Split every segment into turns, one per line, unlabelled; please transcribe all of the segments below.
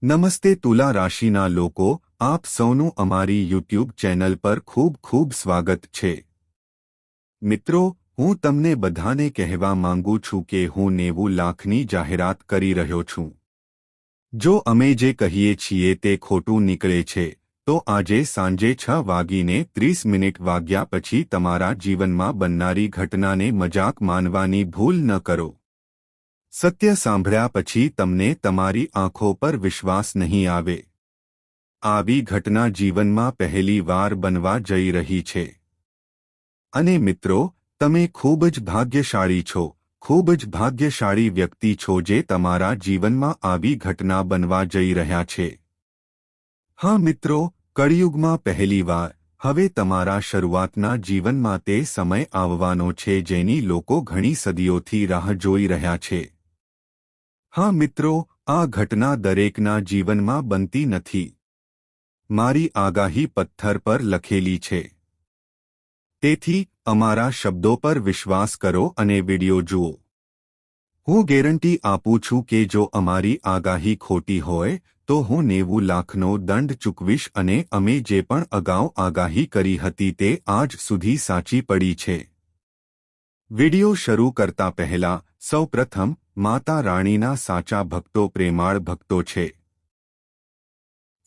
નમસ્તે તુલા રાશિના લોકો, આપ સૌનું અમારી યુટ્યુબ ચેનલ પર ખૂબ ખૂબ સ્વાગત છે. મિત્રો, હું તમને બધાને કહેવા માંગુ છું કે હું 90 લાખની જાહેરાત કરી રહ્યો છું. જો અમે જે કહીએ છીએ તે ખોટું નીકળે છે, તો આજે સાંજે 6:30 વાગ્યા પછી તમારા જીવનમાં બનનારી ઘટનાને મજાક માનવાની ભૂલ ન કરો. સત્ય સાંભળ્યા પછી તમને તમારી આંખો પર વિશ્વાસ નહીં આવે. આવી ઘટના જીવનમાં પહેલી વાર બનવા જઈ રહી છે. અને મિત્રો, તમે ખૂબ જ ભાગ્યશાળી છો, ખૂબ જ ભાગ્યશાળી વ્યક્તિ છો જે તમારા જીવનમાં આવી ઘટના બનવા જઈ રહ્યા છે. હા મિત્રો, કળિયુગમાં પહેલી વાર હવે તમારા શરૂઆતના જીવનમાં તે સમય આવવાનો છે જેની લોકો ઘણી સદીઓથી રાહ જોઈ રહ્યા છે. હા મિત્રો, આ ઘટના દરેકના જીવનમાં બનતી નથી. મારી આગાહી પથ્થર પર લખેલી છે. તેથી અમારા શબ્દો પર વિશ્વાસ કરો અને વિડિયો જુઓ. હું ગેરંટી આપું છું કે જો અમારી આગાહી ખોટી હોય તો હું 90 લાખનો દંડ ચૂકવીશ અને અમે જે પણ અગાઉ આગાહી કરી હતી તે આજ સુધી સાચી પડી છે. વિડિયો શરૂ કરતા પહેલા સૌપ્રથમ માતા રાણીના સાચા ભક્તો પ્રેમાળ ભક્તો છે.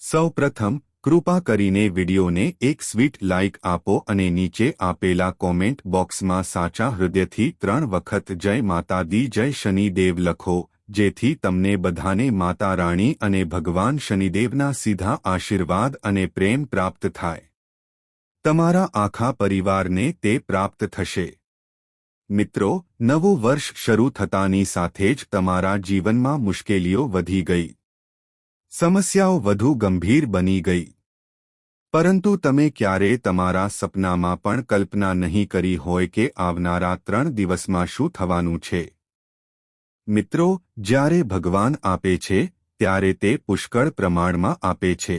સૌપ્રથમ કૃપા કરીને વિડિયોને એક સ્વીટ લાઇક આપો અને નીચે આપેલા કોમેન્ટ બોક્સમાં સાચા હૃદયથી 3 વખત જય માતા દી જય શનિદેવ લખો, જેથી તમને બધાને માતા રાણી અને ભગવાન શનિદેવના સીધા આશીર્વાદ અને પ્રેમ પ્રાપ્ત થાય. તમારા આખા પરિવારને તે પ્રાપ્ત થશે. મિત્રો, નવું વર્ષ શરૂ થતાની સાથે જ તમારા જીવનમાં મુશ્કેલીઓ વધી ગઈ. સમસ્યાઓ વધુ ગંભીર બની ગઈ. પરંતુ તમે ક્યારેય તમારા સપનામાં પણ કલ્પના નહીં કરી હોય કે આવનારા 3 દિવસમાં શું થવાનું છે. મિત્રો, જ્યારે ભગવાન આપે છે ત્યારે તે પુષ્કળ પ્રમાણમાં આપે છે.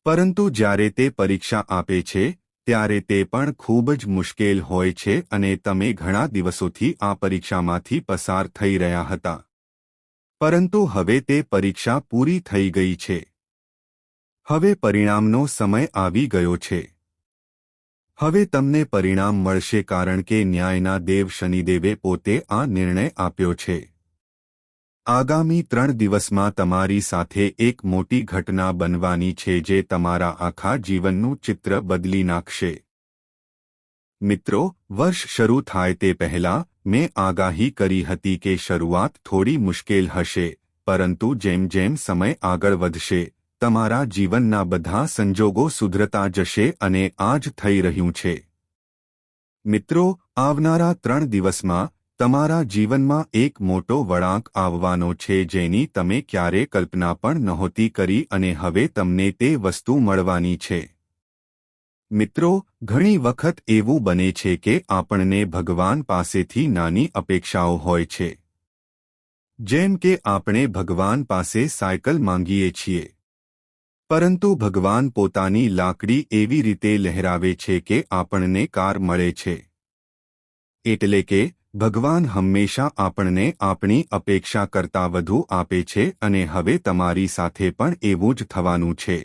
પરંતુ જ્યારે તે પરીક્ષા આપે છે ત્યારે તે પણ ખૂબ જ મુશ્કેલ હોય છે અને તમે ઘણા દિવસોથી આ પરીક્ષામાંથી પસાર થઈ રહ્યા હતા. પરંતુ હવે તે પરીક્ષા પૂરી થઈ ગઈ છે. હવે પરિણામનો સમય આવી ગયો છે. હવે તમને પરિણામ મળશે કારણ કે ન્યાયના દેવ શનિદેવે પોતે આ નિર્ણય આપ્યો છે. આગામી 3 દિવસમાં તમારી સાથે એક મોટી ઘટના બનવાની છે જે તમારા આખા જીવનનું ચિત્ર બદલી નાખશે. મિત્રો, વર્ષ શરૂ થાય તે પહેલાં મેં આગાહી કરી હતી કે શરૂઆત થોડી મુશ્કેલ હશે, પરંતુ જેમ જેમ સમય આગળ વધશે, તમારા જીવનના બધા સંજોગો સુધરતા જશે અને આ જ થઈ રહ્યું છે. મિત્રો, આવનારા 3 દિવસમાં તમારા જીવનમાં એક મોટો વળાંક આવવાનો છે જેની તમે ક્યારેય કલ્પના પણ નહોતી કરી અને હવે તમને તે વસ્તુ મળવાની છે. મિત્રો, ઘણી વખત એવું બને છે કે આપણને ભગવાન પાસેથી નાની અપેક્ષાઓ હોય છે. જેમ કે આપણે ભગવાન પાસે સાયકલ માંગીએ છીએ. પરંતુ ભગવાન પોતાની લાકડી એવી રીતે લહેરાવે છે કે આપણને કાર મળે છે. એટલે કે ભગવાન હંમેશા આપણને આપણી અપેક્ષા કરતાં વધુ આપે છે અને હવે તમારી સાથે પણ એવું જ થવાનું છે.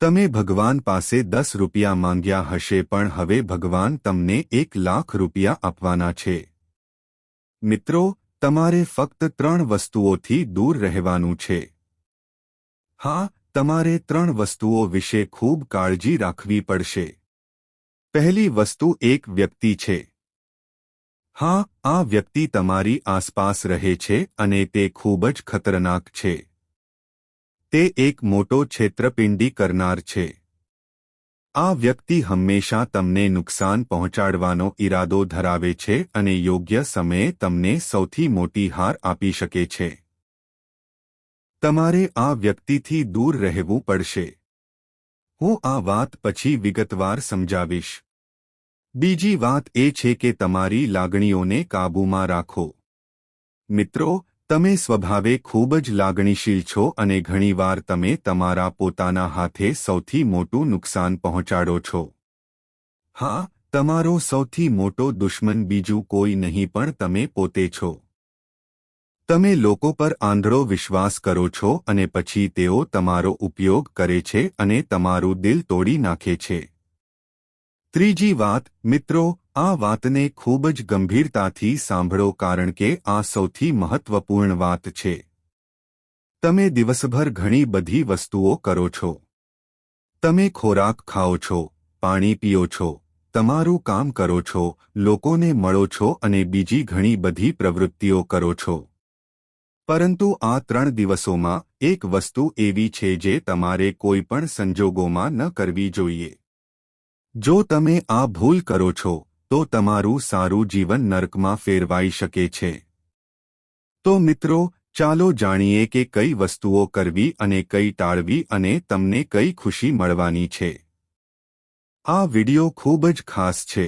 તમે ભગવાન પાસે 10 રૂપિયા માંગ્યા હશે પણ હવે ભગવાન તમને 1 લાખ રૂપિયા આપવાના છે. મિત્રો, તમારે ફક્ત 3 વસ્તુઓથી દૂર રહેવાનું છે. હા, તમારે 3 વસ્તુઓ વિશે ખૂબ કાળજી રાખવી પડશે. પહેલી વસ્તુ એક વ્યક્તિ છે. હા, આ વ્યક્તિ તમારી આસપાસ રહે છે અને તે ખૂબ જ ખતરનાક છે. તે એક મોટો છેતરપિંડી કરનાર છે. આ વ્યક્તિ હંમેશા તમને નુકસાન પહોંચાડવાનો ઈરાદો ધરાવે છે અને યોગ્ય સમયે તમને સૌથી મોટી હાર આપી શકે છે. તમારે આ વ્યક્તિથી દૂર રહેવું પડશે. હું આ વાત પછી વિગતવાર સમજાવીશ. બીજી વાત એ છે કે તમારી લાગણીઓને કાબૂમાં રાખો. મિત્રો, તમે સ્વભાવે ખૂબ જ લાગણીશીલ છો અને ઘણીવાર તમે તમારા પોતાના હાથે સૌથી મોટું નુકસાન પહોંચાડો છો. હા, તમારો સૌથી મોટો દુશ્મન બીજું કોઈ નહીં પણ તમે પોતે છો. તમે લોકો પર આંધળો વિશ્વાસ કરો છો અને પછી તેઓ તમારો ઉપયોગ કરે છે અને તમારું દિલ તોડી નાખે છે. ત્રીજી વાત, મિત્રો, આ વાતને ખૂબ જ ગંભીરતાથી સાંભળો કારણ કે આ સૌથી મહત્વપૂર્ણ વાત છે. તમે દિવસભર ઘણી બધી વસ્તુઓ કરો છો. તમે ખોરાક ખાઓ છો, પાણી પીઓ છો, તમારું કામ કરો છો, લોકોને મળો છો અને બીજી ઘણી બધી પ્રવૃત્તિઓ કરો છો. પરંતુ આ 3 દિવસોમાં એક વસ્તુ એવી છે જે તમારે કોઈ પણ સંજોગોમાં ન કરવી જોઈએ. જો તમે આ ભૂલ કરો છો તો તમારું સારું જીવન નરકમાં ફેરવાઈ શકે છે. તો મિત્રો, ચાલો જાણીએ કે કઈ વસ્તુઓ કરવી અને કઈ ટાળવી અને તમને કઈ ખુશી મળવાની છે. આ વિડિયો ખૂબ જ ખાસ છે.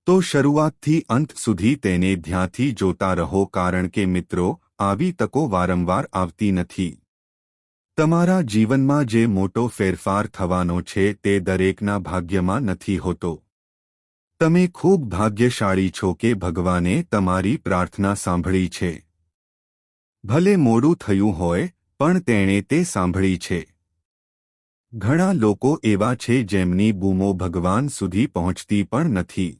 તો શરૂઆતથી અંત સુધી તેને ધ્યાનથી જોતા રહો કારણ કે મિત્રો, આવી તકો વારંવાર આવતી નથી. તમારા જીવનમાં જે મોટો ફેરફાર થવાનો છે તે દરેકના ભાગ્યમાં નથી હોતો. તમે ખૂબ ભાગ્યશાળી છો કે ભગવાને તમારી પ્રાર્થના સાંભળી છે. ભલે મોડું થયું હોય, પણ તેણે તે સાંભળી છે. ઘણા લોકો એવા છે જેમની બૂમો ભગવાન સુધી પહોંચતી પણ નથી.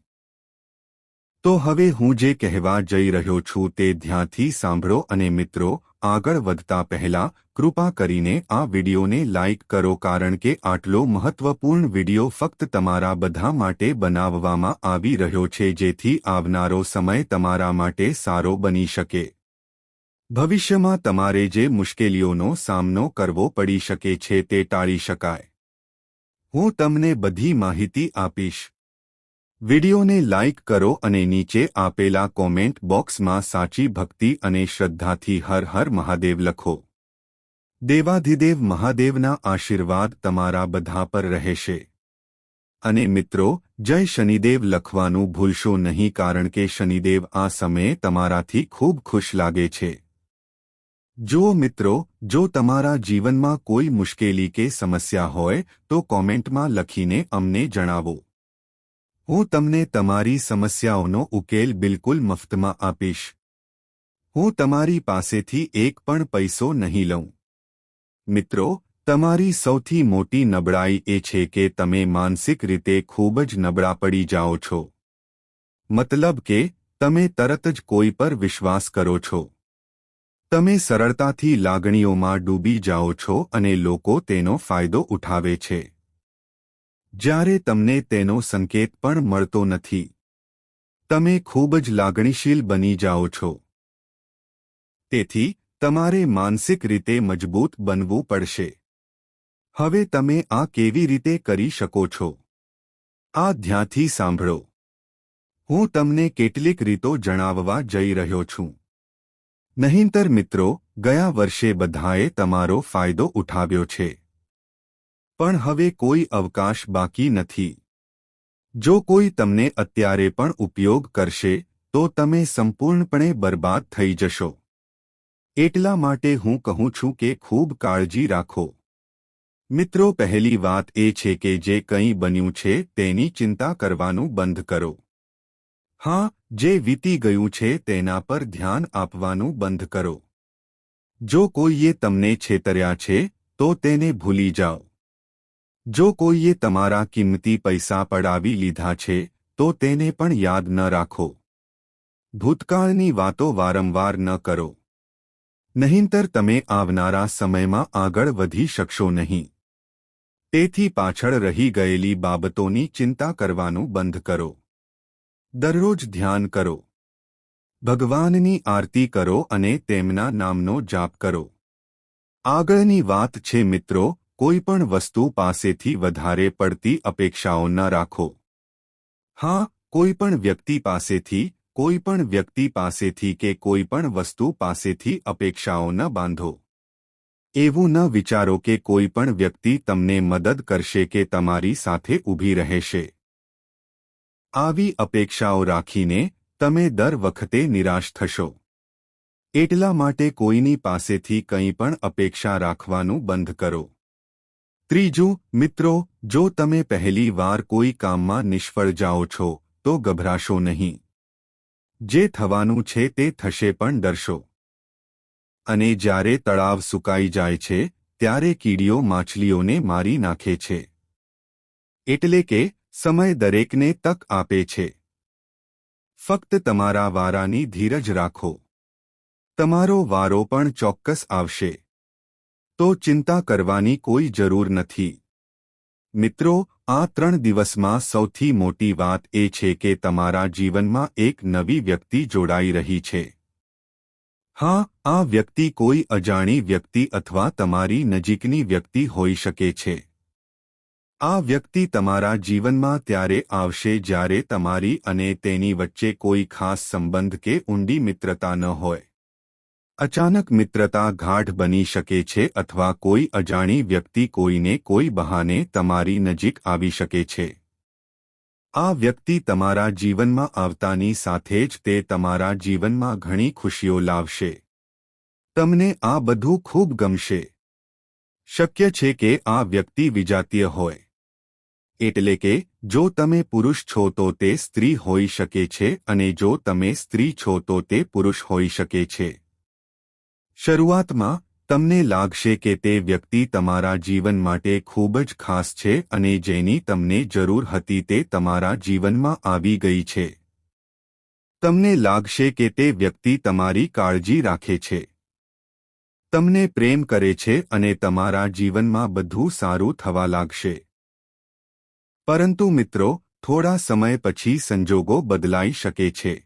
તો હવે હું જે કહેવા જઈ રહ્યો છું તે ધ્યાનથી સાંભળો અને મિત્રો, આગળ વધતા પહેલા કૃપા કરીને આ વિડિયોને લાઇક કરો કારણ કે આટલો મહત્વપૂર્ણ વિડિયો ફક્ત તમારા બધા માટે બનાવવામાં આવી રહ્યો છે જેથી આવનારો સમય તમારા માટે સારો બની શકે. ભવિષ્યમાં તમારે જે મુશ્કેલીઓનો સામનો કરવો પડી શકે છે તે ટાળી શકાય. હું તમને બધી માહિતી આપીશ. વિડિયોને લાઇક કરો અને નીચે આપેલા કોમેન્ટ બોક્સમાં સાચી ભક્તિ અને શ્રદ્ધાથી હર હર મહાદેવ લખો. દેવાધિદેવ મહાદેવના આશીર્વાદ તમારા બધા પર રહેશે. અને મિત્રો, જય શનિદેવ લખવાનું ભૂલશો નહીં કારણ કે શનિદેવ આ સમયે તમારાથી ખૂબ ખુશ લાગે છે. જો મિત્રો, જો તમારા જીવનમાં કોઈ મુશ્કેલી કે સમસ્યા હોય તો કોમેન્ટમાં લખીને અમને જણાવો. હું તમને તમારી સમસ્યાઓનો ઉકેલ બિલકુલ મફતમાં આપીશ. હું તમારી પાસેથી એક પણ પૈસો નહીં લઉં. મિત્રો, તમારી સૌથી મોટી નબળાઈ એ છે કે તમે માનસિક રીતે ખૂબ જ નબળા પડી જાઓ છો. મતલબ કે તમે તરત જ કોઈ પર વિશ્વાસ કરો છો. તમે સરળતાથી લાગણીઓમાં ડૂબી જાઓ છો અને લોકો તેનો ફાયદો ઉઠાવે છે. જ્યારે તમને તેનો સંકેત પણ મળતો નથી. તમે ખૂબ જ લાગણીશીલ બની જાઓ છો. તેથી તમારે માનસિક રીતે મજબૂત બનવું પડશે. હવે તમે આ કેવી રીતે કરી શકો છો? આ ધ્યાનથી સાંભળો. હું તમને કેટલીક રીતો જણાવવા જઈ રહ્યો છું. નહીંતર મિત્રો, ગયા વર્ષે બધાએ તમારો ફાયદો ઉઠાવ્યો છે. પણ હવે કોઈ અવકાશ બાકી નથી. જો કોઈ તમને અત્યારે પણ ઉપયોગ કરશે તો તમે સંપૂર્ણપણે બરબાદ થઈ જશો. એટલા માટે હું કહું છું કે ખૂબ કાળજી રાખો. મિત્રો, પહેલી વાત એ છે કે જે કંઈ બન્યું છે તેની ચિંતા કરવાનું બંધ કરો. હા, જે વીતી ગયું છે તેના પર ધ્યાન આપવાનું બંધ કરો. જો કોઈએ તમને છેતર્યા છે તો તેને ભૂલી જાઓ. જો કોઈએ તમારા કિંમતી પૈસા પડાવી લીધા છે તો તેને પણ યાદ ન રાખો. ભૂતકાળની વાતો વારંવાર ન કરો. નહીંતર તમે આવનારા સમયમાં આગળ વધી શકશો નહીં. તેથી પાછળ રહી ગયેલી બાબતોની ચિંતા કરવાનું બંધ કરો. દરરોજ ધ્યાન કરો. ભગવાનની આરતી કરો અને તેમના નામનો જાપ કરો. આગળની વાત છે મિત્રો, કોઈ પણ વસ્તુ પાસેથી વધારે પડતી અપેક્ષાઓ ન રાખો. હા, કોઈ પણ વ્યક્તિ પાસેથી કે કોઈ પણ વસ્તુ પાસેથી અપેક્ષાઓ ન બાંધો. એવું ન વિચારો કે કોઈ પણ વ્યક્તિ તમને મદદ કરશે કે તમારી સાથે ઊભી રહેશે. આવી અપેક્ષાઓ રાખીને તમે દર વખતે નિરાશ થશો. એટલા માટે કોઈની પાસેથી કંઈ પણ અપેક્ષા રાખવાનું બંધ કરો. ત્રીજું, મિત્રો, જો તમે પહેલી વાર કોઈ કામમાં નિષ્ફળ જાઓ છો તો ગભરાશો નહીં. જે થવાનું છે તે થશે પણ ડરશો. અને જ્યારે તળાવ સુકાઈ જાય છે ત્યારે કીડીઓ માછલીઓને મારી નાખે છે. એટલે કે સમય દરેકને તક આપે છે. ફક્ત તમારા વારાની ધીરજ રાખો. તમારો વારો પણ ચોક્કસ આવશે. તો ચિંતા કરવાની કોઈ જરૂર નથી. મિત્રો, આ 3 દિવસમાં સૌથી મોટી વાત એ છે કે તમારા જીવનમાં એક નવી વ્યક્તિ જોડાઈ રહી છે. હા, આ વ્યક્તિ કોઈ અજાણી વ્યક્તિ અથવા તમારી નજીકની વ્યક્તિ હોઈ શકે છે. આ વ્યક્તિ તમારા જીવનમાં ત્યારે આવશે જ્યારે તમારી અને તેની વચ્ચે કોઈ ખાસ સંબંધ કે ઊંડી મિત્રતા ન હોય. અચાનક મિત્રતા ગાઢ બની શકે છે અથવા કોઈ અજાણી વ્યક્તિ કોઈને કોઈ બહાને તમારી નજીક આવી શકે છે. આ વ્યક્તિ તમારા જીવનમાં આવતાની સાથે જ તે તમારા જીવનમાં ઘણી ખુશીઓ લાવશે. તમને આ બધું ખૂબ ગમશે. શક્ય છે કે આ વ્યક્તિ વિજાતીય હોય. એટલે કે જો તમે પુરુષ છો તો તે સ્ત્રી હોઈ શકે છે અને જો તમે સ્ત્રી છો તો તે પુરુષ હોઈ શકે છે. શરૂઆતમાં તમને લાગશે કે તે વ્યક્તિ તમારા જીવન માટે ખૂબ જ ખાસ છે અને જેની તમને જરૂર હતી તે તમારા જીવનમાં આવી ગઈ છે. તમને લાગશે કે તે વ્યક્તિ તમારી કાળજી રાખે છે, તમને પ્રેમ કરે છે અને તમારા જીવનમાં બધું સારું થવા લાગશે. પરંતુ મિત્રો, થોડા સમય પછી સંજોગો બદલાઈ શકે છે.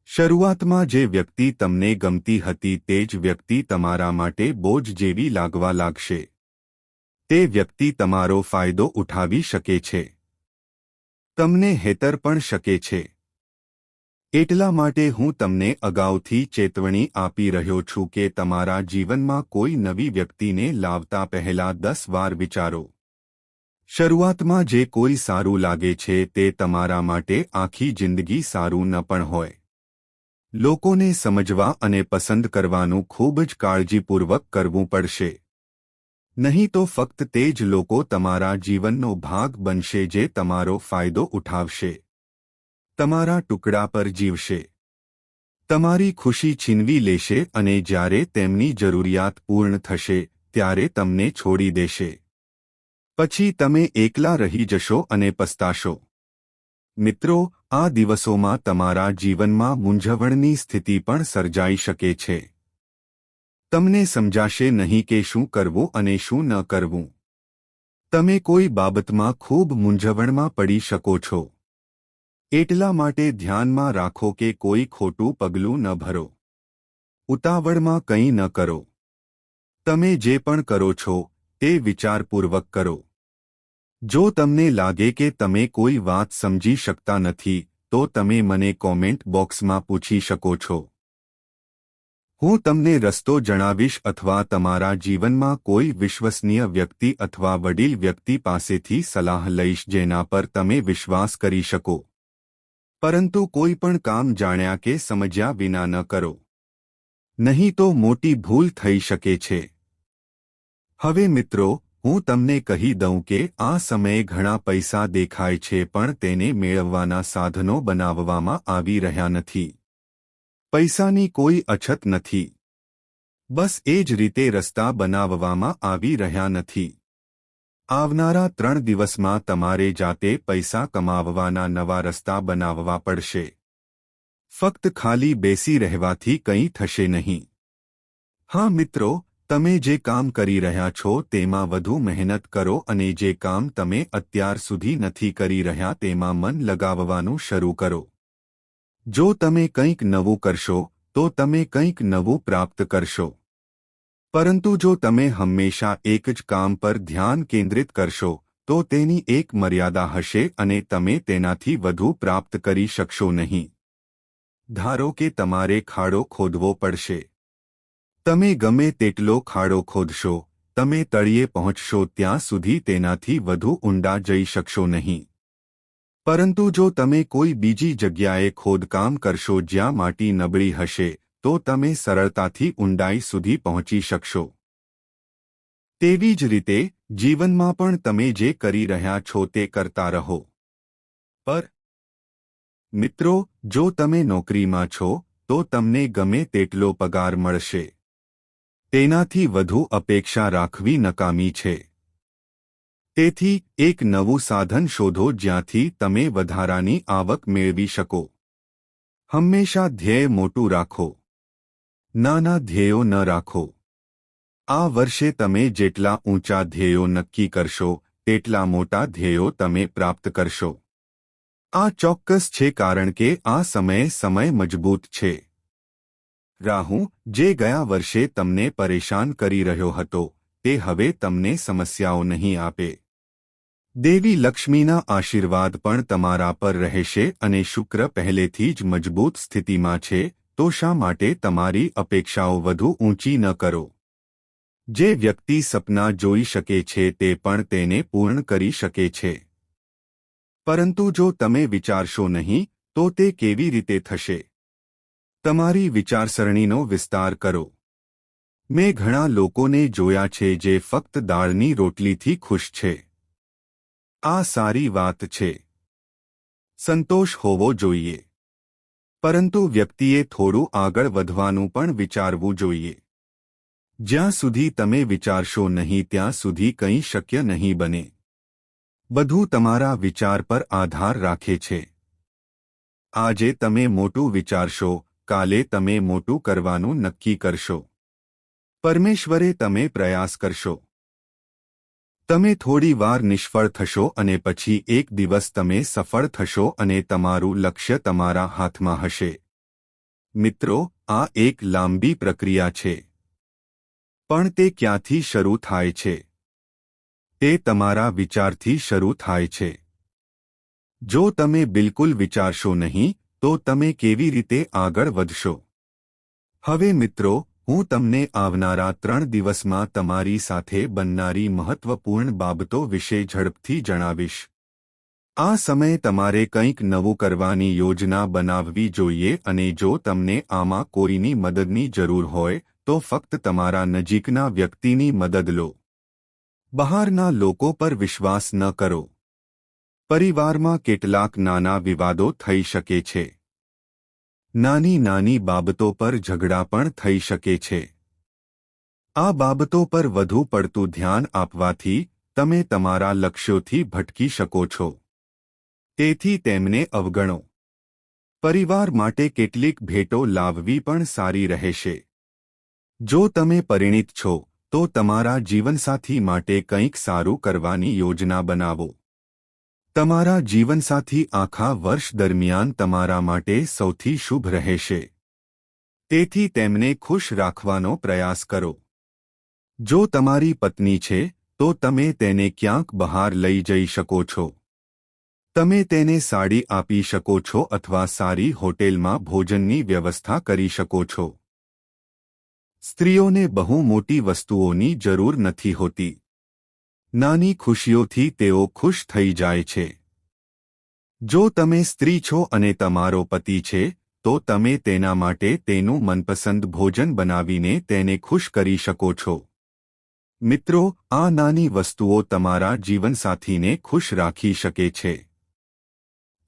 શરૂઆતમાં જે વ્યક્તિ તમને ગમતી હતી તે જ વ્યક્તિ તમારા માટે બોજ જેવી લાગવા લાગશે. તે વ્યક્તિ તમારો ફાયદો ઉઠાવી શકે છે. તમને હેતર પણ શકે છે. એટલા માટે હું તમને અગાઉથી ચેતવણી આપી રહ્યો છું કે તમારા જીવનમાં કોઈ નવી વ્યક્તિને લાવતા પહેલા 10 વાર વિચારો. શરૂઆતમાં જે કોઈ સારું લાગે છે તે તમારા માટે આખી જિંદગી સારું ન પણ હોય. લોકોને સમજવા અને પસંદ કરવાનું ખૂબ જ કાળજીપૂર્વક કરવું પડશે. નહીં તો ફક્ત તે જ લોકો તમારા જીવનનો ભાગ બનશે જે તમારો ફાયદો ઉઠાવશે, તમારા ટુકડા પર જીવશે, તમારી ખુશી છીનવી લેશે અને જ્યારે તેમની જરૂરિયાત પૂર્ણ થશે ત્યારે તમને છોડી દેશે. પછી તમે એકલા રહી જશો અને પસ્તાશો. મિત્રો, આ દિવસોમાં તમારા જીવનમાં મૂંઝવણની સ્થિતિ પણ સર્જાઈ શકે છે. તમને સમજાશે નહીં કે શું કરવું અને શું ન કરવું. તમે કોઈ બાબતમાં ખૂબ મૂંઝવણમાં પડી શકો છો. એટલા માટે ધ્યાનમાં રાખો કે કોઈ ખોટું પગલું ન ભરો. ઉતાવળમાં કંઈ ન કરો. તમે જે પણ કરો છો તે વિચારપૂર્વક કરો. જો તમને લાગે કે તમે કોઈ વાત સમજી શકતા નથી તો તમે મને કોમેન્ટ બોક્સમાં પૂછી શકો છો. હું તમને રસ્તો જણાવીશ અથવા તમારા જીવનમાં કોઈ વિશ્વસનીય વ્યક્તિ અથવા વડીલ વ્યક્તિ પાસેથી સલાહ લઈશ જેના પર તમે વિશ્વાસ કરી શકો. પરંતુ કોઈ પણ કામ જાણ્યા કે સમજ્યા વિના ન કરો. નહીં તો મોટી ભૂલ થઈ શકે છે. હવે મિત્રો, હું તમને કહી દઉં કે આ સમયે ઘણા પૈસા દેખાય છે પણ તેને મેળવવાના સાધનો બનાવવામાં આવી રહ્યા નથી. પૈસાની કોઈ અછત નથી. બસ એ જ રીતે રસ્તા બનાવવામાં આવી રહ્યા નથી. આવનારા 3 દિવસમાં તમારે જાતે પૈસા કમાવવાના નવા રસ્તા બનાવવા પડશે. ફક્ત ખાલી બેસી રહેવાથી કંઈ થશે નહીં. હા મિત્રો, તમે જે કામ કરી રહ્યા છો તેમાં વધુ મહેનત કરો અને જે કામ તમે અત્યાર સુધી નથી કરી રહ્યા તેમાં મન લગાવવાનું શરૂ કરો. જો તમે કંઈક નવું કરશો તો તમે કંઈક નવું પ્રાપ્ત કરશો. પરંતુ જો તમે હંમેશા એક જ કામ પર ધ્યાન કેન્દ્રિત કરશો તો તેની એક મર્યાદા હશે અને તમે તેનાથી વધુ પ્રાપ્ત કરી શકશો નહીં. ધારો કે તમારે ખાડો ખોદવો પડશે. તમે ગમે તેટલો ખાડો ખોદશો, તમે તળિયે પહોંચશો ત્યાં સુધી તેનાથી વધુ ઊંડા જઈ શકશો નહીં. પરંતુ જો તમે કોઈ બીજી જગ્યાએ ખોદકામ કરશો જ્યાં માટી નબળી હશે તો તમે સરળતાથી ઊંડાઈ સુધી પહોંચી શકશો. તેવી જ રીતે જીવનમાં પણ તમે જે કરી રહ્યા છો તે કરતા રહો. પર મિત્રો, જો તમે નોકરીમાં છો તો તમને ગમે તેટલો પગાર મળશે. તેનાથી વધુ અપેક્ષા રાખવી નકામી છે. તેથી એક નવું સાધન શોધો જ્યાંથી તમે વધારાની આવક મેળવી શકો. હંમેશા ધ્યેય મોટું રાખો. નાના ધ્યેયો ન રાખો. આ વર્ષે તમે જેટલા ઊંચા ધ્યેયો નક્કી કરશો તેટલા મોટા ધ્યેયો તમે પ્રાપ્ત કરશો. આ ચોક્કસ છે કારણ કે આ સમય મજબૂત છે. રાહુ, જે ગયા વર્ષે તમને પરેશાન કરી રહ્યો હતો, તે હવે તમને સમસ્યાઓ નહીં આપે. દેવી લક્ષ્મીના આશીર્વાદ પણ તમારા પર રહેશે અને શુક્ર પહેલેથી જ મજબૂત સ્થિતિમાં છે, તો શા માટે તમારી અપેક્ષાઓ વધુ ઊંચી ન કરો? જે વ્યક્તિ સપના જોઈ શકે છે તે પણ તેને પૂર્ણ કરી શકે છે. પરંતુ જો તમે વિચારશો નહીં તો તે કેવી રીતે થશે? તમારી વિચારસરણીનો વિસ્તાર કરો. મેં ઘણા લોકોને જોયા છે જે ફક્ત દાળની રોટલીથી ખુશ છે. આ સારી વાત છે. સંતોષ હોવો જોઈએ. પરંતુ વ્યક્તિએ થોડું આગળ વધવાનું પણ વિચારવું જોઈએ. જ્યાં સુધી તમે વિચારશો નહીં ત્યાં સુધી કંઈ શક્ય નહીં બને. બધું તમારા વિચાર પર આધાર રાખે છે. આજે તમે મોટું વિચારશો, કાલે તમે મોટું કરવાનું નક્કી કરશો. પરમેશ્વરે તમે પ્રયાસ કરશો. તમે થોડી વાર નિષ્ફળ થશો અને પછી એક દિવસ તમે સફળ થશો અને તમારું લક્ષ્ય તમારા હાથમાં હશે. મિત્રો, આ એક લાંબી પ્રક્રિયા છે. પણ તે ક્યાંથી શરૂ થાય છે? તે તમારા વિચારથી શરૂ થાય છે. જો તમે બિલકુલ વિચારશો નહીં તો તમે કેવી રીતે આગળ વધશો? હવે મિત્રો, હું તમને આવનારા 3 દિવસમાં તમારી સાથે બનનારી મહત્વપૂર્ણ બાબતો વિશે ઝડપથી જણાવીશ. આ સમયે તમારે કંઈક નવું કરવાની યોજના બનાવવી જોઈએ અને જો તમને આમાં કોઈની મદદની જરૂર હોય તો ફક્ત તમારા નજીકના વ્યક્તિની મદદ લો. બહારના લોકો પર વિશ્વાસ ન કરો. પરિવારમાં કેટલાક નાના વિવાદો થઈ શકે છે. નાની નાની બાબતો પર ઝઘડા પણ થઈ શકે છે. આ બાબતો પર વધુ પડતું ધ્યાન આપવાથી તમે તમારા લક્ષ્યોથી ભટકી શકો છો. તેથી તેમને અવગણો. પરિવાર માટે કેટલીક ભેટો લાવવી પણ સારી રહેશે. જો તમે પરિણીત છો તો તમારા જીવનસાથી માટે કંઈક સારું કરવાની યોજના બનાવો. તમારા જીવનસાથી આખા વર્ષ દરમિયાન તમારા માટે સૌથી શુભ રહેશે. તેથી તેમને ખુશ રાખવાનો પ્રયાસ કરો. જો તમારી પત્ની છે તો તમે તેને ક્યાંક બહાર લઈ જઈ શકો છો. તમે તેને સાડી આપી શકો છો અથવા સારી હોટેલમાં ભોજનની વ્યવસ્થા કરી શકો છો. સ્ત્રીઓને બહુ મોટી વસ્તુઓની જરૂર નથી હોતી. નાની ખુશીઓથી તેઓ ખુશ થઈ જાય છે. જો તમે સ્ત્રી છો અને તમારો પતિ છે તો તમે તેના માટે તેનું મનપસંદ ભોજન બનાવીને તેને ખુશ કરી શકો છો. મિત્રો, આ નાની વસ્તુઓ તમારા જીવનસાથીને ખુશ રાખી શકે છે.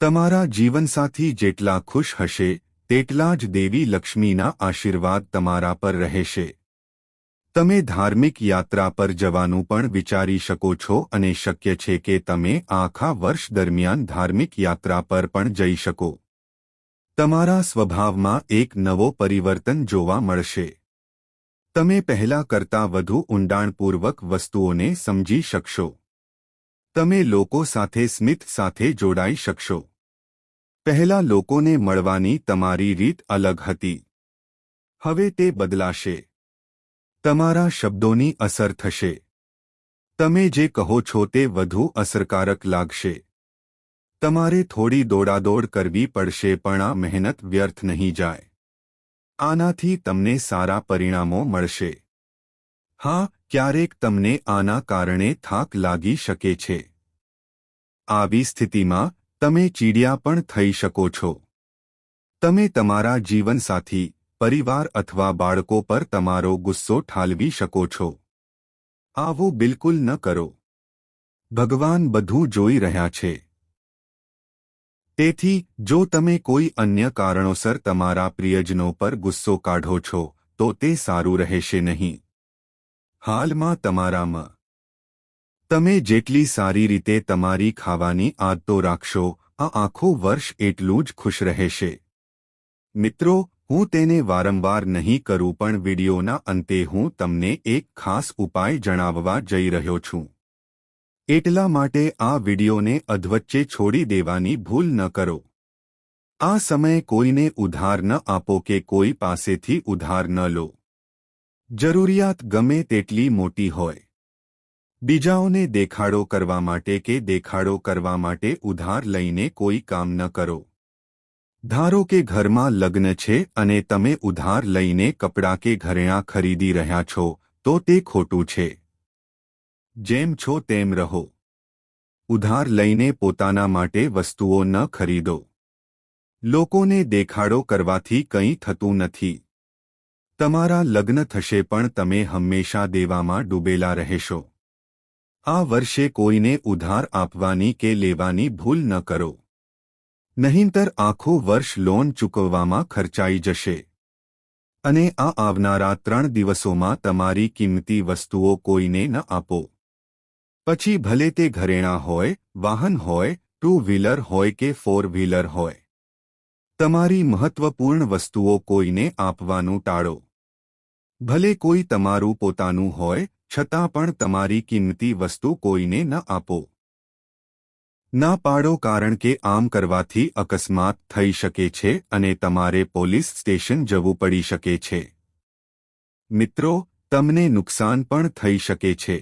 તમારા જીવનસાથી જેટલા ખુશ હશે તેટલા જ દેવી લક્ષ્મીના આશીર્વાદ તમારા પર રહેશે. તમે ધાર્મિક યાત્રા પર જવાનું પણ વિચારી શકો છો અને શક્ય છે કે તમે આખા વર્ષ દરમિયાન ધાર્મિક યાત્રા પર પણ જઈ શકો. તમારા સ્વભાવમાં એક નવો પરિવર્તન જોવા મળશે. તમે પહેલા કરતાં વધુ ઊંડાણપૂર્વક વસ્તુઓને સમજી શકશો. તમે લોકો સાથે સ્મિત સાથે જોડાઈ શકશો. પહેલા લોકોને મળવાની તમારી રીત અલગ હતી. હવે તે બદલાશે. તમારા શબ્દોની અસર થશે. તમે જે કહો છો તે વધુ અસરકારક લાગશે. તમારે થોડી દોડાદોડ કરવી પડશે પણ આ મહેનત વ્યર્થ નહીં જાય. આનાથી તમને સારા પરિણામો મળશે. હા, ક્યારેક તમને આના કારણે થાક લાગી શકે છે. આવી સ્થિતિમાં તમે ચીડિયા પણ થઈ શકો છો. તમે તમારા જીવનસાથી, પરિવાર અથવા બાળકો પર તમારો ગુસ્સો ઠાલવી શકો છો. આવું બિલકુલ ન કરો. ભગવાન બધું જોઈ રહ્યા છે. તેથી જો તમે કોઈ અન્ય કારણોસર તમારા પ્રિયજનો પર ગુસ્સો કાઢો છો તો તે સારું રહેશે નહીં. હાલમાં તમારામાં તમે જેટલી સારી રીતે તમારી ખાવાની આદતો રાખશો, આ આખું વર્ષ એટલું જ ખુશ રહેશે. મિત્રો, હું તેને વારંવાર નહીં કરું પણ વિડિયોના અંતે હું તમને એક ખાસ ઉપાય જણાવવા જઈ રહ્યો છું. એટલા માટે આ વિડિયોને અધવચ્ચે છોડી દેવાની ભૂલ ન કરો. આ સમયે કોઈને ઉધાર ન આપો કે કોઈ પાસેથી ઉધાર ન લો. જરૂરિયાત ગમે તેટલી મોટી હોય, બીજાઓને દેખાડો કરવા માટે કે દેખાડો કરવા માટે ઉધાર લઈને કોઈ કામ ન કરો. ધારો કે ઘરમાં લગ્ન છે અને તમે ઉધાર લઈને કપડાં કે ઘરેણાં ખરીદી રહ્યા છો તો તે ખોટું છે. જેમ છો તેમ રહો. ઉધાર લઈને પોતાના માટે વસ્તુઓ ન ખરીદો. લોકોને દેખાડો કરવાથી કંઈ થતું નથી. તમારા લગ્ન થશે પણ તમે હંમેશા દેવામાં ડૂબેલા રહેશો. આ વર્ષે કોઈને ઉધાર આપવાની કે લેવાની ભૂલ ન કરો. નહીંતર આખું વર્ષ લોન ચૂકવવામાં ખર્ચાઈ જશે. અને આ આવનારા 3 દિવસોમાં તમારી કિંમતી વસ્તુઓ કોઈને ન આપો. પછી ભલે તે ઘરેણાં હોય, વાહન હોય, 2 વ્હીલર હોય કે 4 વ્હીલર હોય. તમારી મહત્વપૂર્ણ વસ્તુઓ કોઈને આપવાનું ટાળો. ભલે કોઈ તમારું પોતાનું હોય, છતાં પણ તમારી કિંમતી વસ્તુ કોઈને ન આપો. ના પાડો, કારણ કે આમ કરવાથી અકસ્માત થઈ શકે છે અને તમારે પોલીસ સ્ટેશન જવું પડી શકે છે. મિત્રો, તમને નુકસાન પણ થઈ શકે છે.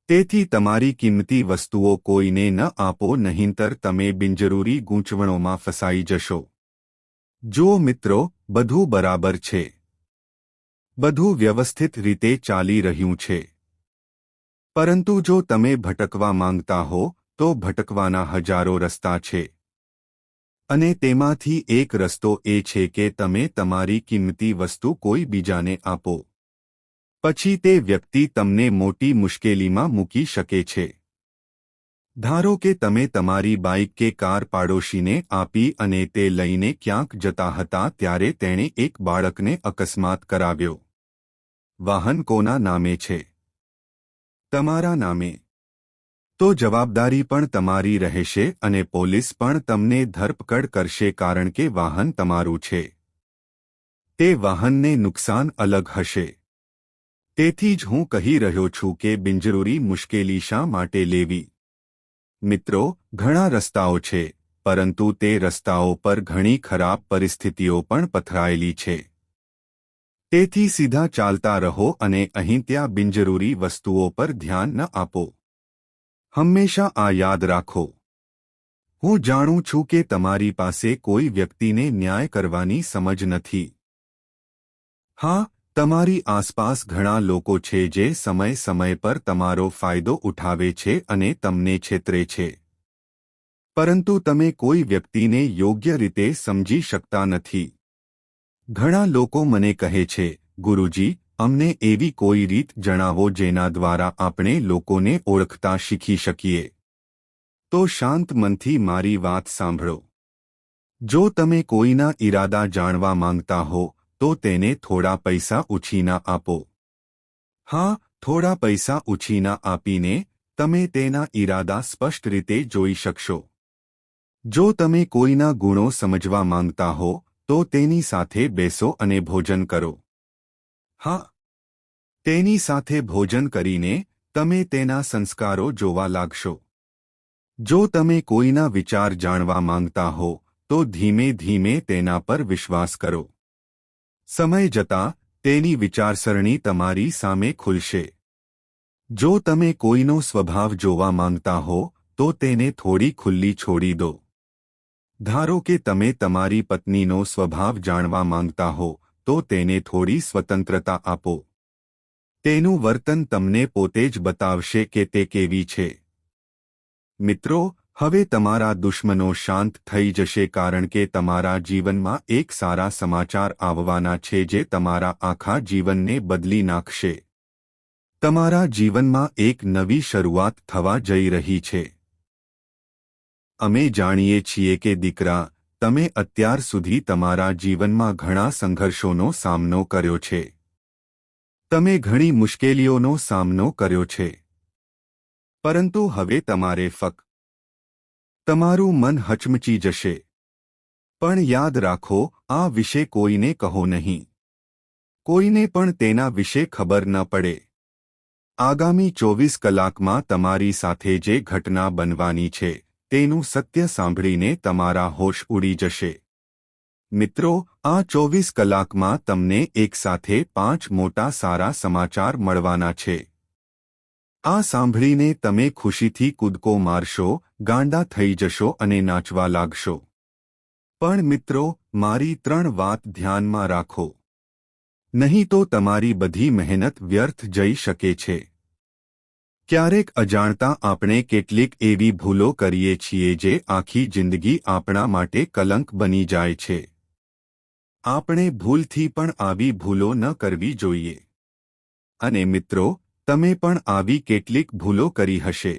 તેથી તમારી કિંમતી વસ્તુઓ કોઈને ન આપો, નહીંતર તમે બિનજરૂરી ગૂંચવણોમાં ફસાઈ જશો. જો મિત્રો, બધું બરાબર છે. બધું વ્યવસ્થિત રીતે ચાલી રહ્યું છે. પરંતુ જો તમે ભટકવા માંગતા હો તો ભટકવાના હજારો રસ્તા છે. અને તેમાંથી એક રસ્તો એ છે કે તમે તમારી કિંમતી વસ્તુ કોઈ બીજાને આપો. પછી તે વ્યક્તિ તમને મોટી મુશ્કેલીમાં મૂકી શકે છે. ધારો કે તમે તમારી બાઇક કે કાર પાડોશીને આપી અને તે લઈને ક્યાંક જતા હતા ત્યારે તેણે એક બાળકને અકસ્માત કરાવ્યો. વાહન કોના નામે છે? તમારા નામે. તો જવાબદારી પણ તમારી રહેશે અને પોલીસ પણ તમને ધરપકડ કરશે, કારણ કે વાહન તમારું છે. તે વાહનને નુકસાન અલગ હશે. તેથી જ હું કહી રહ્યો છું કે બિનજરૂરી મુશ્કેલી શા માટે લેવી. મિત્રો, ઘણા રસ્તાઓ છે, પરંતુ તે રસ્તાઓ પર ઘણી ખરાબ પરિસ્થિતિઓ પણ પથરાયેલી છે. તેથી સીધા ચાલતા રહો અને અહીં ત્યાં બિનજરૂરી વસ્તુઓ પર ધ્યાન ન આપો. હંમેશા આ યાદ રાખો. હું જાણું છું કે તમારી પાસે કોઈ વ્યક્તિને ન્યાય કરવાની સમજ નથી. હા, તમારી આસપાસ ઘણા લોકો છે જે સમય સમય પર તમારો ફાયદો ઉઠાવે છે અને તમને છેતરે છે. પરંતુ તમે કોઈ વ્યક્તિને યોગ્ય રીતે સમજી શકતા નથી. ઘણા લોકો મને કહે છે, ગુરુજી, અમને એવી કોઈ રીત જણાવો જેના દ્વારા આપણે લોકોને ઓળખતા શીખી શકીએ. તો શાંત મનથી મારી વાત સાંભળો. જો તમે કોઈના ઈરાદા જાણવા માંગતા હો તો તેને થોડા પૈસા ઉછીના આપો. હા, થોડા પૈસા ઉછીના આપીને તમે તેના ઈરાદા સ્પષ્ટ રીતે જોઈ શકશો. જો તમે કોઈના ગુણો સમજવા માંગતા હો તો તેની સાથે બેસો અને ભોજન કરો. હા, તેની સાથે ભોજન કરીને તમે તેના સંસ્કારો જોવા લાગશો. જો તમે કોઈના વિચાર જાણવા માંગતા હો તો ધીમે ધીમે તેના પર વિશ્વાસ કરો. સમય જતાં તેની વિચારસરણી તમારી સામે ખુલશે. જો તમે કોઈનો સ્વભાવ જોવા માંગતા હો તો તેને થોડી ખુલ્લી છોડી દો. ધારો કે તમે તમારી પત્નીનો સ્વભાવ જાણવા માંગતા હો તો તેને થોડી સ્વતંત્રતા આપો. તેનું વર્તન તમને પોતે જ બતાવશે કે તે કેવી છે. મિત્રો, હવે તમારા દુશ્મનો શાંત થઈ જશે, કારણ કે તમારા જીવનમાં એક સારા સમાચાર આવવાના છે જે તમારા આખા જીવનને બદલી નાખશે. તમારા જીવનમાં એક નવી શરૂઆત થવા જઈ રહી છે. અમે જાણીએ છીએ કે દીકરા, તમે અત્યાર સુધી તમારા જીવનમાં ઘણા સંઘર્ષોનો સામનો કર્યો છે. તમે ઘણી મુશ્કેલીઓનો સામનો કર્યો છે. પરંતુ હવે તમારે ફક્ત તમારું મન હચમચી જશે. પણ યાદ રાખો, આ વિશે કોઈને કહો નહીં. કોઈને પણ તેના વિશે ખબર ન પડે. આગામી 24 કલાકમાં તમારી સાથે જે ઘટના બનવાની છે તેનું સત્ય સાંભળીને તમારા હોશ ઉડી જશે. મિત્રો, આ 24 કલાકમાં તમને એકસાથે 5 મોટા સારા સમાચાર મળવાના છે. આ સાંભળીને તમે ખુશીથી કૂદકો મારશો, ગાંડા થઈ જશો અને નાચવા લાગશો. પણ મિત્રો, મારી 3 વાત ધ્યાનમાં રાખો. નહીં તો તમારી બધી મહેનત વ્યર્થ જઈ શકે છે. ક્યારેક અજાણતા આપણે કેટલીક એવી ભૂલો કરીએ છીએ જે આખી જિંદગી આપણા માટે કલંક બની જાય છે. આપણે ભૂલથી પણ આવી ભૂલો ન કરવી જોઈએ. અને મિત્રો, તમે પણ આવી કેટલીક ભૂલો કરી હશે.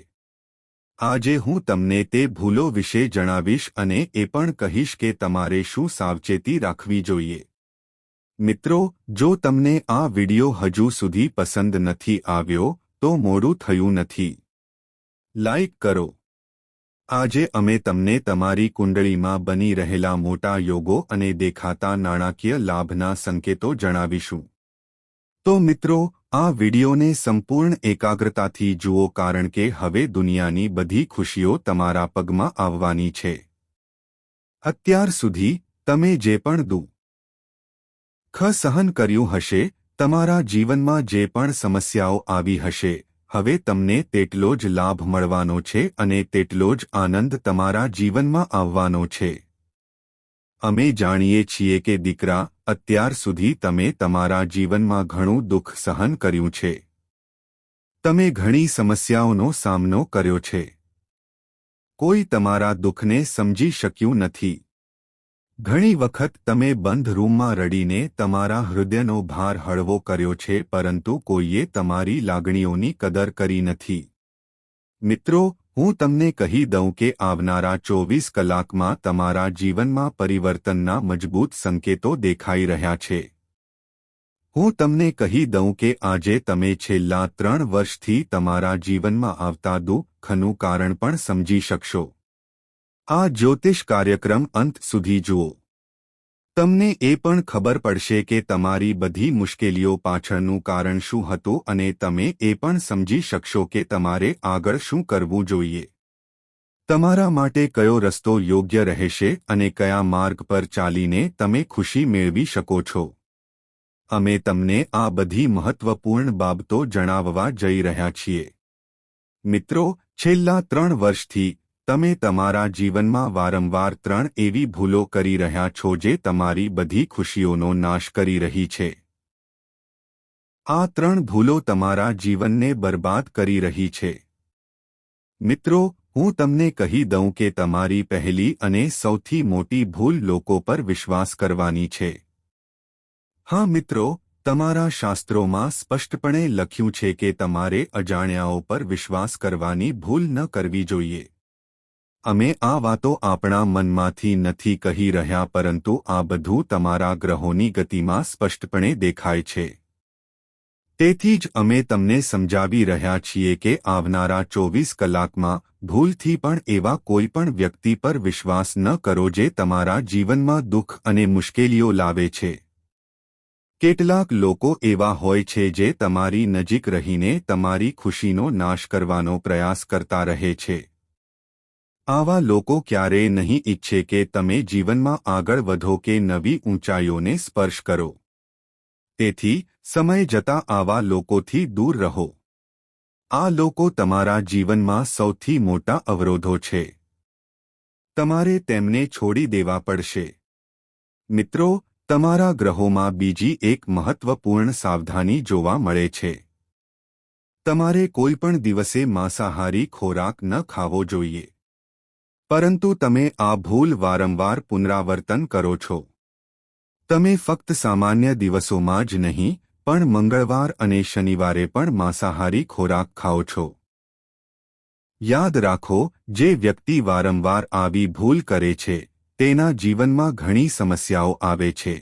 આજે હું તમને તે ભૂલો વિશે જણાવીશ અને એ પણ કહીશ કે તમારે શું સાવચેતી રાખવી જોઈએ. મિત્રો, જો તમને આ વિડિયો હજુ સુધી પસંદ નથી આવ્યો તો મોડું થયું નથી. લાઈક કરો. આજે અમે તમને તમારી કુંડળીમાં બની રહેલા મોટા યોગો અને દેખાતા નાણાકીય લાભના સંકેતો જણાવીશું. તો મિત્રો, આ વિડિયોને સંપૂર્ણ એકાગ્રતાથી જુઓ કારણ કે હવે દુનિયાની બધી ખુશીઓ તમારા પગમાં આવવાની છે. અત્યાર સુધી તમે જે પણ દુઃખ સહન કર્યું હશે, તમારા જીવનમાં જે પણ સમસ્યાઓ આવી હશે, હવે તમને તેટલો જ લાભ મળવાનો છે અને તેટલો જ આનંદ તમારા જીવનમાં આવવાનો છે. અમે જાણીએ છીએ કે દીકરા, અત્યાર સુધી તમે તમારા જીવનમાં ઘણું દુઃખ સહન કર્યું છે. તમે ઘણી સમસ્યાઓનો સામનો કર્યો છે. કોઈ તમારા દુઃખને સમજી શક્યું નથી. ઘણી વખત તમે બંધ રૂમમાં રડીને તમારા હૃદયનો ભાર હળવો કર્યો છે પરંતુ કોઈએ તમારી લાગણીઓની કદર કરી નથી. મિત્રો, હું તમને કહી દઉં કે આવનારા 24 કલાકમાં તમારા જીવનમાં પરિવર્તનના મજબૂત સંકેતો દેખાઈ રહ્યા છે. હું તમને કહી દઉં કે આજે તમે છેલ્લા 3 વર્ષથી તમારા જીવનમાં આવતા દુઃખનું કારણ પણ સમજી શકશો. આ જ્યોતિષ કાર્યક્રમ અંત સુધી જુઓ. તમને એ પણ ખબર પડશે કે તમારી બધી મુશ્કેલીઓ પાછળનું કારણ શું હતું અને તમે એ પણ સમજી શકશો કે તમારે આગળ શું કરવું જોઈએ. તમારા માટે કયો રસ્તો યોગ્ય રહેશે અને કયા માર્ગ પર ચાલીને તમે ખુશી મેળવી શકો છો. અમે તમને આ બધી મહત્વપૂર્ણ બાબતો જણાવવા જઈ રહ્યા છીએ. મિત્રો, છેલ્લા 3 વર્ષથી તમે તમારા જીવનમાં વારંવાર 3 એવી ભૂલો કરી રહ્યા છો જે તમારી બધી ખુશીઓનો નાશ કરી રહી છે. આ 3 ભૂલો તમારા જીવનને બરબાદ કરી રહી છે. મિત્રો, હું તમને કહી દઉં કે તમારી પહેલી અને સૌથી મોટી ભૂલ લોકો પર વિશ્વાસ કરવાની છે. હા મિત્રો, તમારા શાસ્ત્રોમાં સ્પષ્ટપણે લખ્યું છે કે તમારે અજાણ્યાઓ પર વિશ્વાસ કરવાની ભૂલ ન કરવી જોઈએ. અમે આ વાતો આપણા મનમાંથી નથી કહી રહ્યા પરંતુ આ બધું તમારા ગ્રહોની ગતિમાં સ્પષ્ટપણે દેખાય છે. તેથી જ અમે તમને સમજાવી રહ્યા છીએ કે આવનારા 24 કલાકમાં ભૂલથી પણ એવા કોઈ પણ વ્યક્તિ પર વિશ્વાસ ન કરો જે તમારા જીવનમાં દુઃખ અને મુશ્કેલીઓ લાવે છે. કેટલાક લોકો એવા હોય છે જે તમારી નજીક રહીને તમારી ખુશીનો નાશ કરવાનો પ્રયાસ કરતા રહે છે. આવા લોકો ક્યારેય નહીં ઈચ્છે કે તમે જીવનમાં આગળ વધો કે નવી ઊંચાઈઓને સ્પર્શ કરો. તેથી સમય જતાં આવા લોકોથી દૂર રહો. આ લોકો તમારા જીવનમાં સૌથી મોટા અવરોધો છે. તમારે તેમને છોડી દેવા પડશે. મિત્રો, તમારા ગ્રહોમાં બીજી એક મહત્વપૂર્ણ સાવધાની જોવા મળે છે. તમારે કોઈપણ દિવસે માંસાહારી ખોરાક ન ખાવો જોઈએ. પરંતુ તમે આ ભૂલ વારંવાર પુનરાવર્તન કરો છો. તમે ફક્ત સામાન્ય દિવસોમાં જ નહીં પણ મંગળવાર અને શનિવારે પણ માંસાહારી ખોરાક ખાઓ છો. યાદ રાખો, જે વ્યક્તિ વારંવાર આવી ભૂલ કરે છે તેના જીવનમાં ઘણી સમસ્યાઓ આવે છે.